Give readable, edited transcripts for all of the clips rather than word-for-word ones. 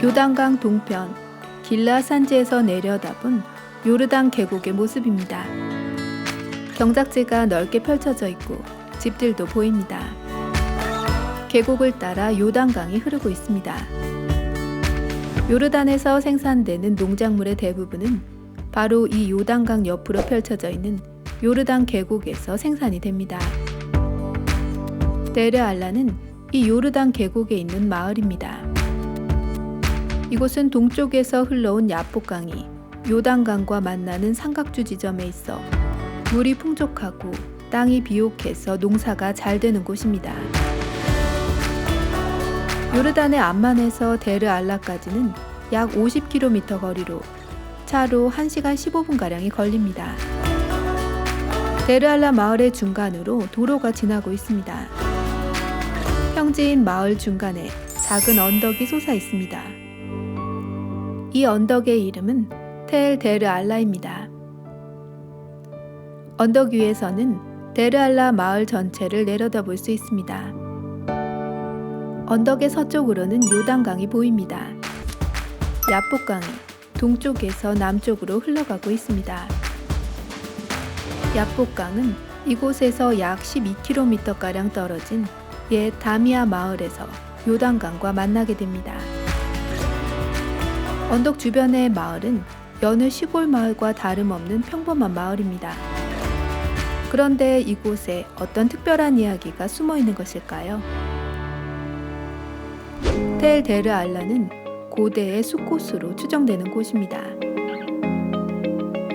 요단강 동편 길라 산지에서 내려다본 요르단 계곡의 모습입니다. 경작지가 넓게 펼쳐져 있고 집들도 보입니다. 계곡을 따라 요단강이 흐르고 있습니다. 요르단에서 생산되는 농작물의 대부분은 바로 이 요단강 옆으로 펼쳐져 있는 요르단 계곡에서 생산이 됩니다. 데르 알라는 이 요르단 계곡에 있는 마을입니다. 이곳은 동쪽에서 흘러온 야복강이 요단강과 만나는 삼각주 지점에 있어 물이 풍족하고 땅이 비옥해서 농사가 잘 되는 곳입니다. 요르단의 암만에서 데르 알라까지는 약 50km 거리로 차로 1시간 15분가량이 걸립니다. 데르 알라 마을의 중간으로 도로가 지나고 있습니다. 평지인 마을 중간에 작은 언덕이 솟아 있습니다. 이 언덕의 이름은 텔 데르 알라입니다. 언덕 위에서는 데르 알라 마을 전체를 내려다볼 수 있습니다. 언덕의 서쪽으로는 요단강이 보입니다. 야복강이 동쪽에서 남쪽으로 흘러가고 있습니다. 야복강은 이곳에서 약 12km가량 떨어진 옛 다미아 마을에서 요단강과 만나게 됩니다. 언덕 주변의 마을은 여느 시골 마을과 다름없는 평범한 마을입니다. 그런데 이곳에 어떤 특별한 이야기가 숨어 있는 것일까요? 텔 데르 알라는 고대의 숲곳으로 추정되는 곳입니다.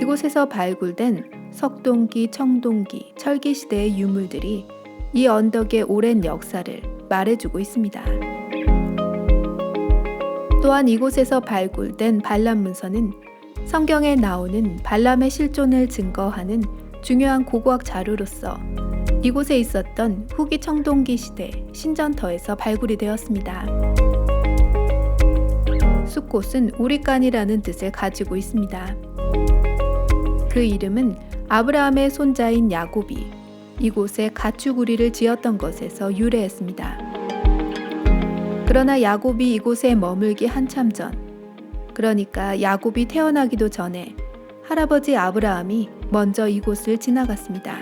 이곳에서 발굴된 석동기, 청동기, 철기 시대의 유물들이 이 언덕의 오랜 역사를 말해주고 있습니다. 또한 이곳에서 발굴된 발람 문서는 성경에 나오는 발람의 실존을 증거하는 중요한 고고학 자료로서 이곳에 있었던 후기 청동기 시대 신전터에서 발굴이 되었습니다. 숲곳은 우리간이라는 뜻을 가지고 있습니다. 그 이름은 아브라함의 손자인 야곱이 이곳에 가축우리를 지었던 것에서 유래했습니다. 그러나 야곱이 이곳에 머물기 한참 전, 그러니까 야곱이 태어나기도 전에 할아버지 아브라함이 먼저 이곳을 지나갔습니다.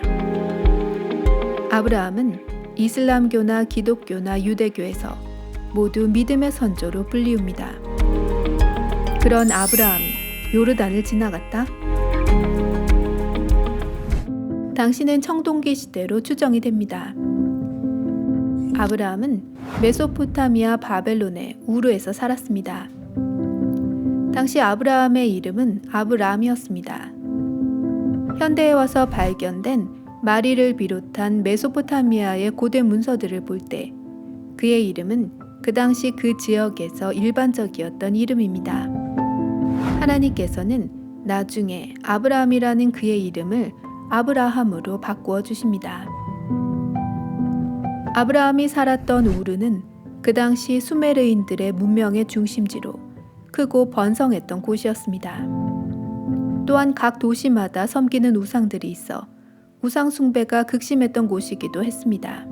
아브라함은 이슬람교나 기독교나 유대교에서 모두 믿음의 선조로 불리웁니다. 그런 아브라함이 요르단을 지나갔다? 당시는 청동기 시대로 추정이 됩니다. 아브라함은 메소포타미아 바벨론의 우르에서 살았습니다. 당시 아브라함의 이름은 아브람이었습니다. 현대에 와서 발견된 마리를 비롯한 메소포타미아의 고대 문서들을 볼 때 그의 이름은 그 당시 그 지역에서 일반적이었던 이름입니다. 하나님께서는 나중에 아브라함이라는 그의 이름을 아브라함으로 바꾸어 주십니다. 아브라함이 살았던 우르는 그 당시 수메르인들의 문명의 중심지로 크고 번성했던 곳이었습니다. 또한 각 도시마다 섬기는 우상들이 있어 우상 숭배가 극심했던 곳이기도 했습니다.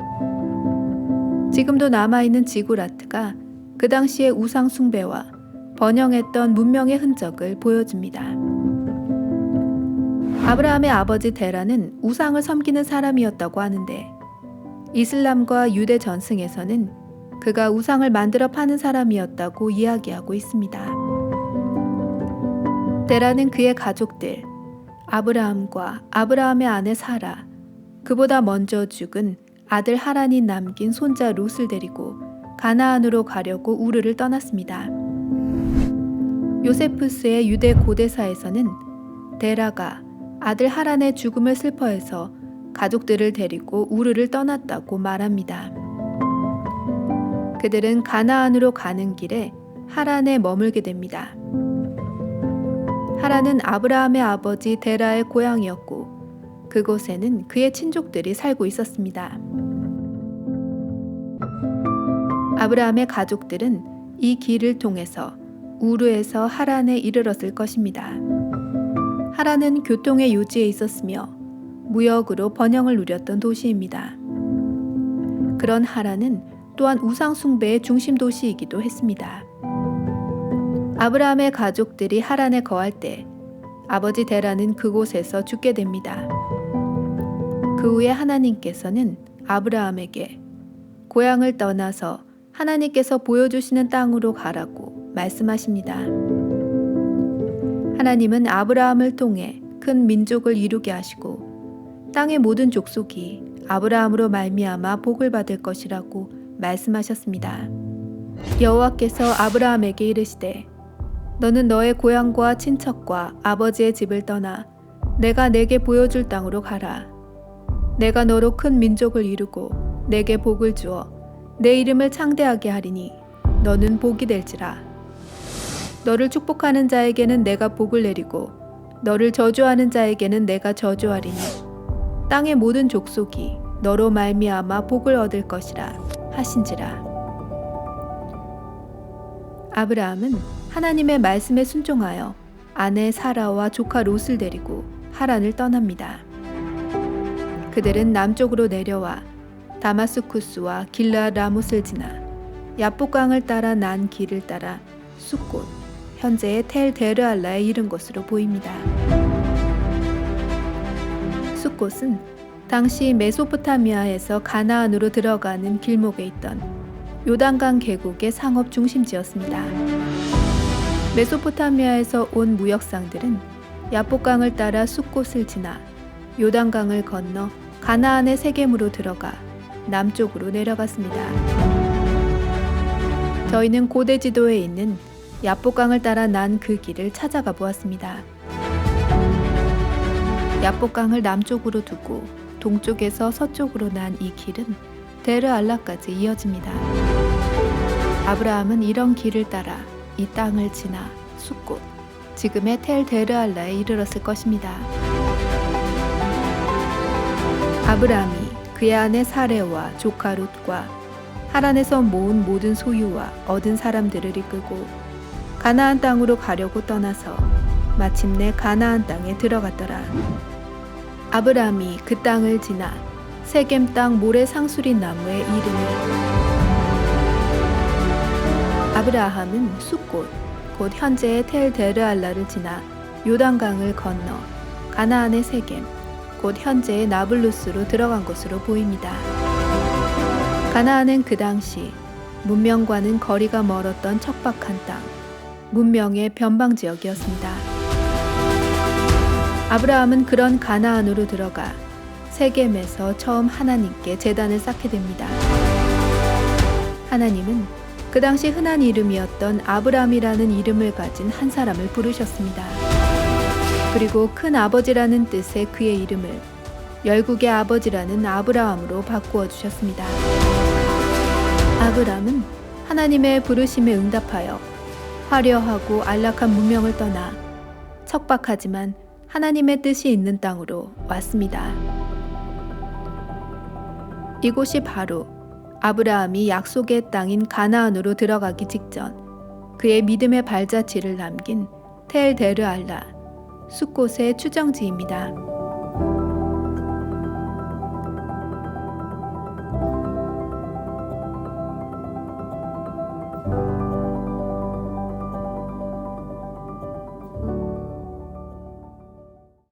지금도 남아있는 지구라트가 그 당시의 우상 숭배와 번영했던 문명의 흔적을 보여줍니다. 아브라함의 아버지 데라는 우상을 섬기는 사람이었다고 하는데 이슬람과 유대 전승에서는 그가 우상을 만들어 파는 사람이었다고 이야기하고 있습니다. 데라는 그의 가족들, 아브라함과 아브라함의 아내 사라, 그보다 먼저 죽은 아들 하란이 남긴 손자 롯을 데리고 가나안으로 가려고 우르를 떠났습니다. 요세푸스의 유대 고대사에서는 데라가 아들 하란의 죽음을 슬퍼해서 가족들을 데리고 우르를 떠났다고 말합니다. 그들은 가나안으로 가는 길에 하란에 머물게 됩니다. 하란은 아브라함의 아버지 데라의 고향이었고 그곳에는 그의 친족들이 살고 있었습니다. 아브라함의 가족들은 이 길을 통해서 우르에서 하란에 이르렀을 것입니다. 하란은 교통의 요지에 있었으며 무역으로 번영을 누렸던 도시입니다. 그런 하란은 또한 우상 숭배의 중심 도시이기도 했습니다. 아브라함의 가족들이 하란에 거할 때 아버지 데라는 그곳에서 죽게 됩니다. 그 후에 하나님께서는 아브라함에게 고향을 떠나서 하나님께서 보여주시는 땅으로 가라고 말씀하십니다. 하나님은 아브라함을 통해 큰 민족을 이루게 하시고 땅의 모든 족속이 아브라함으로 말미암아 복을 받을 것이라고 말씀하셨습니다. 여호와께서 아브라함에게 이르시되 너는 너의 고향과 친척과 아버지의 집을 떠나 내가 내게 보여줄 땅으로 가라. 내가 너로 큰 민족을 이루고 내게 복을 주어 내 이름을 창대하게 하리니 너는 복이 될지라. 너를 축복하는 자에게는 내가 복을 내리고 너를 저주하는 자에게는 내가 저주하리니 땅의 모든 족속이 너로 말미암아 복을 얻을 것이라 하신지라. 아브라함은 하나님의 말씀에 순종하여 아내 사라와 조카 롯을 데리고 하란을 떠납니다. 그들은 남쪽으로 내려와 다마스쿠스와 길르앗 라못을 지나 야복강을 따라 난 길을 따라 숫곳, 현재의 텔 데르알라에 이른 것으로 보입니다. 숫곳은 당시 메소포타미아에서 가나안으로 들어가는 길목에 있던 요단강 계곡의 상업 중심지였습니다. 메소포타미아에서 온 무역상들은 야복강을 따라 숫곳을 지나 요단강을 건너 가나안의 세겜으로 들어가 남쪽으로 내려갔습니다. 저희는 고대 지도에 있는 야복강을 따라 난 그 길을 찾아가 보았습니다. 야복강을 남쪽으로 두고 동쪽에서 서쪽으로 난 이 길은 데르알라까지 이어집니다. 아브라함은 이런 길을 따라 이 땅을 지나 숫곳, 지금의 텔 데르알라에 이르렀을 것입니다. 아브라함이 그의 아내 사레와 조카 롯과 하란에서 모은 모든 소유와 얻은 사람들을 이끌고 가나안 땅으로 가려고 떠나서 마침내 가나안 땅에 들어갔더라. 아브라함이 그 땅을 지나 세겜 땅 모래 상수리 나무에 이르니 아브라함은 숫곳 곧 현재의 텔 데르알라를 지나 요단강을 건너 가나안의 세겜 곧 현재의 나블루스로 들어간 것으로 보입니다. 가나안은 그 당시 문명과는 거리가 멀었던 척박한 땅, 문명의 변방 지역이었습니다. 아브라함은 그런 가나안으로 들어가 세겜에서 처음 하나님께 제단을 쌓게 됩니다. 하나님은 그 당시 흔한 이름이었던 아브람이라는 이름을 가진 한 사람을 부르셨습니다. 그리고 큰 아버지라는 뜻의 그의 이름을 열국의 아버지라는 아브라함으로 바꾸어 주셨습니다. 아브람은 하나님의 부르심에 응답하여 화려하고 안락한 문명을 떠나 척박하지만 하나님의 뜻이 있는 땅으로 왔습니다. 이곳이 바로 아브라함이 약속의 땅인 가나안으로 들어가기 직전 그의 믿음의 발자취를 남긴 텔 데르알라, 숫곳의 추정지입니다.